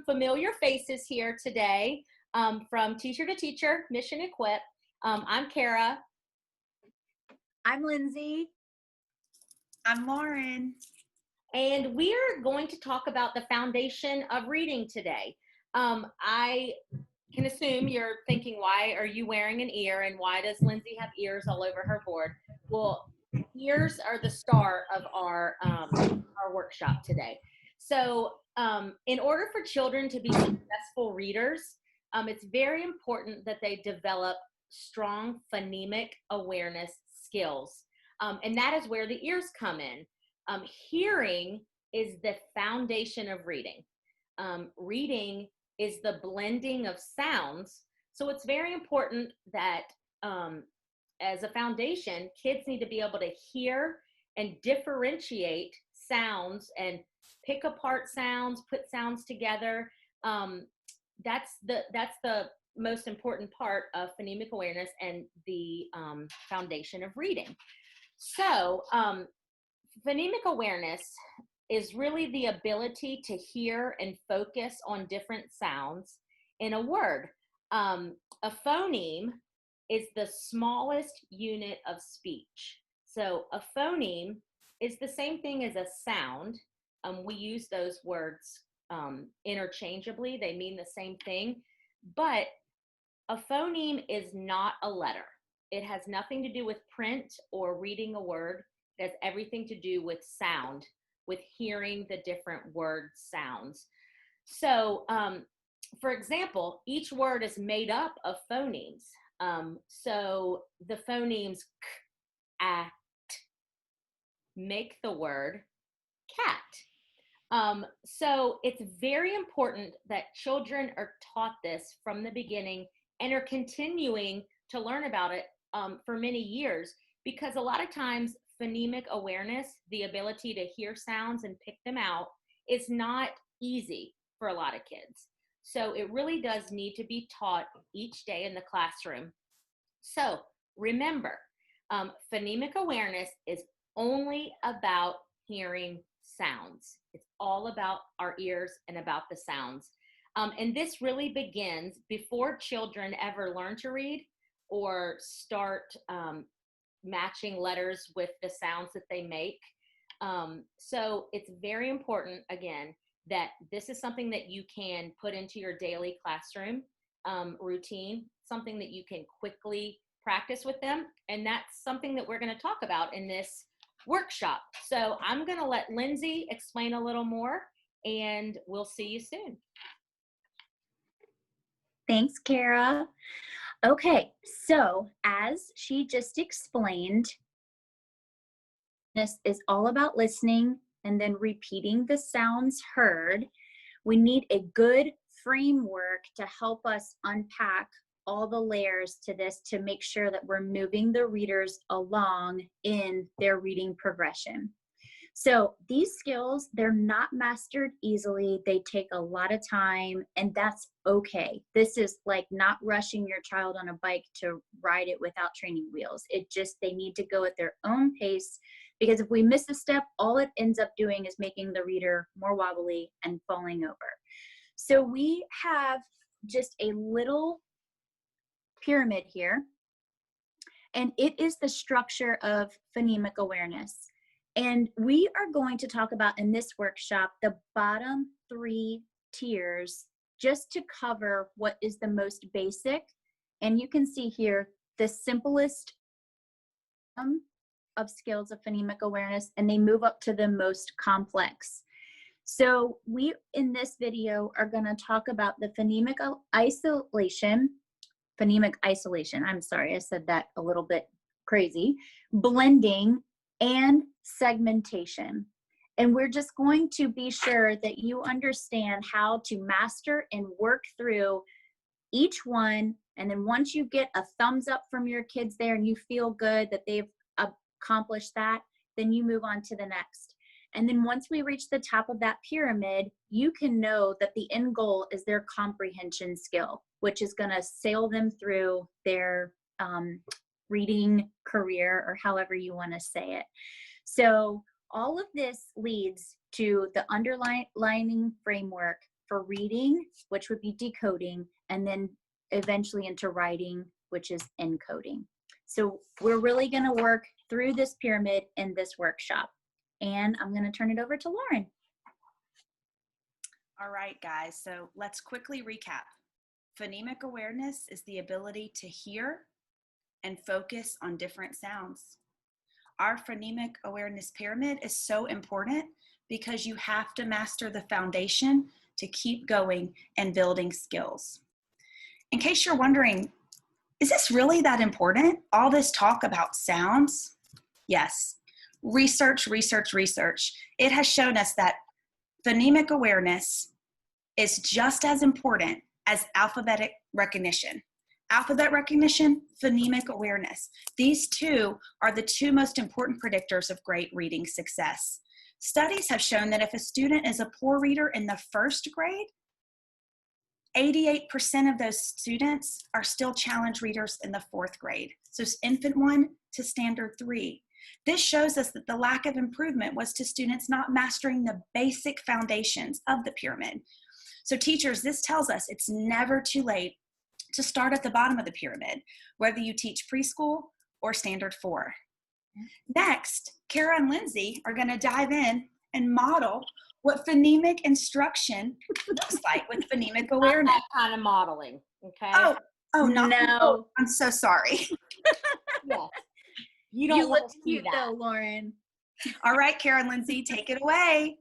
familiar faces here today from Teacher to Teacher, Mission Equip. I'm Kara. I'm Lindsay. I'm Lauren. And we are going to talk about the foundation of reading today. I can assume you're thinking, why are you wearing an ear and why does Lindsay have ears all over her board? Well, ears are the star of our workshop today. So in order for children to be successful readers, it's very important that they develop strong phonemic awareness skills. And that is where the ears come in. Hearing is the foundation of reading. Reading is the blending of sounds. So it's very important that as a foundation, kids need to be able to hear and differentiate sounds and pick apart sounds, put sounds together. That's the most important part of phonemic awareness and the foundation of reading. So phonemic awareness is really the ability to hear and focus on different sounds in a word. A phoneme is the smallest unit of speech. So a phoneme is the same thing as a sound. We use those words interchangeably. They mean the same thing, but a phoneme is not a letter. It has nothing to do with print or reading a word. It has everything to do with sound, with hearing the different word sounds. So, for example, each word is made up of phonemes. So the phonemes k, a, t make the word cat. So it's very important that children are taught this from the beginning and are continuing to learn about it for many years, because a lot of times phonemic awareness, the ability to hear sounds and pick them out, is not easy for a lot of kids. So it really does need to be taught each day in the classroom. So remember, phonemic awareness is only about hearing sounds. It's all about our ears and about the sounds. And this really begins before children ever learn to read or start matching letters with the sounds that they make. So it's very important, again, that this is something that you can put into your daily classroom routine, something that you can quickly practice with them. And that's something that we're going to talk about in this workshop. So I'm going to let Lindsay explain a little more, and we'll see you soon. Thanks, Kara. Okay, so as she just explained, this is all about listening and then repeating the sounds heard. We need a good framework to help us unpack all the layers to this to make sure that we're moving the readers along in their reading progression. So these skills, they're not mastered easily. They take a lot of time, and that's okay. This is like not rushing your child on a bike to ride it without training wheels. They need to go at their own pace, because if we miss a step, all it ends up doing is making the reader more wobbly and falling over. So we have just a little pyramid here, and it is the structure of phonemic awareness. And we are going to talk about in this workshop the bottom 3 tiers, just to cover what is the most basic. And you can see here the simplest of skills of phonemic awareness, and they move up to the most complex. So we, in this video, are going to talk about the phonemic isolation, I'm sorry, I said that a little bit crazy, blending, and segmentation. And we're just going to be sure that you understand how to master and work through each one. And then once you get a thumbs up from your kids there and you feel good that they've accomplished that, then you move on to the next. And then once we reach the top of that pyramid, you can know that the end goal is their comprehension skill, which is going to sail them through their reading career, or however you want to say it. So all of this leads to the underlining framework for reading, which would be decoding, and then eventually into writing, which is encoding. So we're really going to work through this pyramid in this workshop. And I'm going to turn it over to Lauren. All right, guys, so let's quickly recap. Phonemic awareness is the ability to hear and focus on different sounds. Our phonemic awareness pyramid is so important because you have to master the foundation to keep going and building skills. In case you're wondering, is this really that important? All this talk about sounds? Yes. Research. It has shown us that phonemic awareness is just as important as alphabetic recognition. Alphabet recognition, phonemic awareness. These two are the two most important predictors of great reading success. Studies have shown that if a student is a poor reader in the first grade, 88% of those students are still challenge readers in the fourth grade. So it's infant 1 to standard 3. This shows us that the lack of improvement was to students not mastering the basic foundations of the pyramid. So teachers, this tells us it's never too late to start at the bottom of the pyramid, whether you teach preschool or standard 4. Next, Kara and Lindsay are going to dive in and model what phonemic instruction looks like with phonemic awareness. Not that kind of modeling, okay? No. I'm so sorry. Yes. You don't You look want to see cute that. though, Lauren. All right, Kara and Lindsay, take it away.